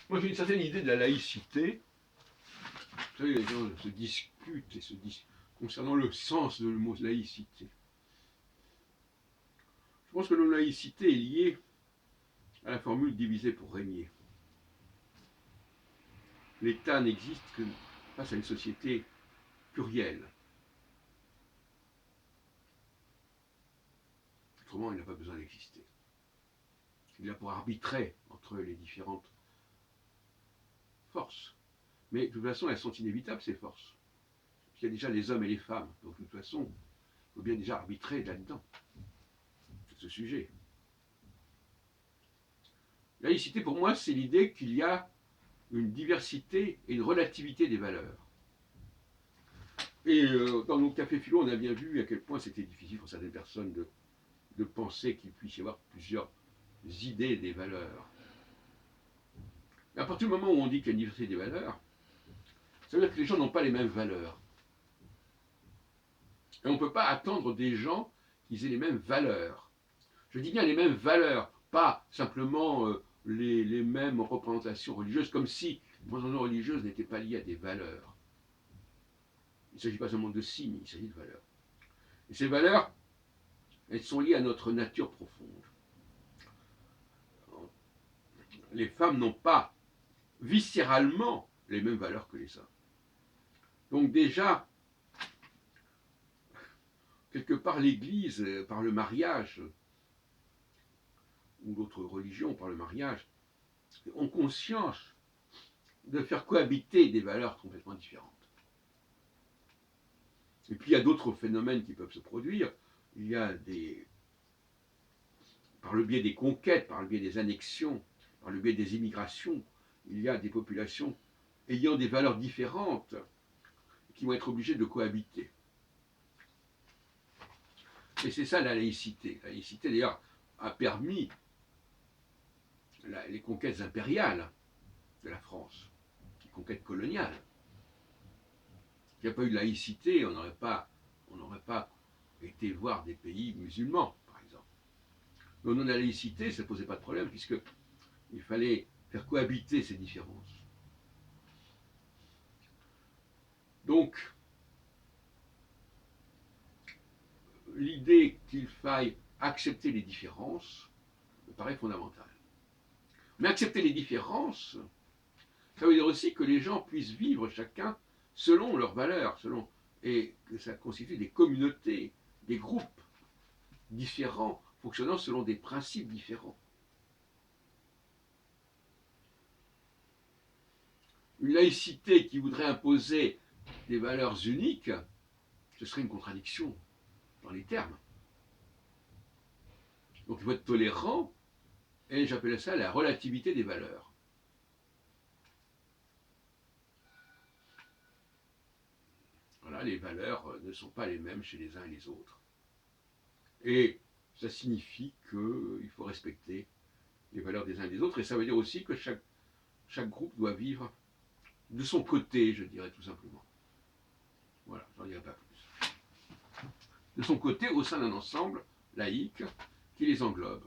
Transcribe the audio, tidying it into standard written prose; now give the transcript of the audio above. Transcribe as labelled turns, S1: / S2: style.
S1: Moi, j'ai une certaine idée de la laïcité. Vous savez, les gens se discutent concernant le sens de le mot laïcité. Je pense que la laïcité est liée à la formule diviser pour régner. L'État n'existe que face à une société plurielle. Autrement, il n'a pas besoin d'exister. Il est là pour arbitrer entre les différentes forces. Mais de toute façon, elles sont inévitables, ces forces. Il y a déjà les hommes et les femmes. Donc de toute façon, il faut bien déjà arbitrer là-dedans, ce sujet. La laïcité, pour moi, c'est l'idée qu'il y a une diversité et une relativité des valeurs. Et dans nos cafés philo, on a bien vu à quel point c'était difficile pour certaines personnes de penser qu'il puisse y avoir plusieurs idées des valeurs. Mais à partir du moment où on dit qu'il y a une diversité des valeurs, ça veut dire que les gens n'ont pas les mêmes valeurs. Et on ne peut pas attendre des gens qu'ils aient les mêmes valeurs. Je dis bien les mêmes valeurs, pas simplement les mêmes représentations religieuses, comme si les représentations religieuses n'étaient pas liées à des valeurs. Il ne s'agit pas seulement de signes, il s'agit de valeurs. Et ces valeurs, elles sont liées à notre nature profonde. Les femmes n'ont pas viscéralement les mêmes valeurs que les hommes. Donc déjà, quelque part, l'Église, par le mariage, ou d'autres religions, par le mariage, ont conscience de faire cohabiter des valeurs complètement différentes. Et puis il y a d'autres phénomènes qui peuvent se produire. Il y a par le biais des conquêtes, par le biais des annexions, par le biais des immigrations, il y a des populations ayant des valeurs différentes qui vont être obligées de cohabiter. Et c'est ça la laïcité. La laïcité, d'ailleurs, a permis les conquêtes impériales de la France, les conquêtes coloniales. S'il n'y a pas eu de laïcité, on n'aurait pas été voir des pays musulmans, par exemple. Mais au nom de la laïcité, ça ne posait pas de problème, puisqu'il fallait faire cohabiter ces différences. Donc, l'idée qu'il faille accepter les différences me paraît fondamentale. Mais accepter les différences, ça veut dire aussi que les gens puissent vivre chacun selon leurs valeurs, et que ça constitue des communautés, des groupes différents, fonctionnant selon des principes différents. Une laïcité qui voudrait imposer des valeurs uniques, ce serait une contradiction dans les termes. Donc il faut être tolérant, et j'appelle ça la relativité des valeurs. Voilà, les valeurs ne sont pas les mêmes chez les uns et les autres. Et ça signifie qu'il faut respecter les valeurs des uns et des autres, et ça veut dire aussi que chaque groupe doit vivre de son côté, je dirais tout simplement. Voilà, j'en dirai pas plus. De son côté, au sein d'un ensemble laïque qui les englobe.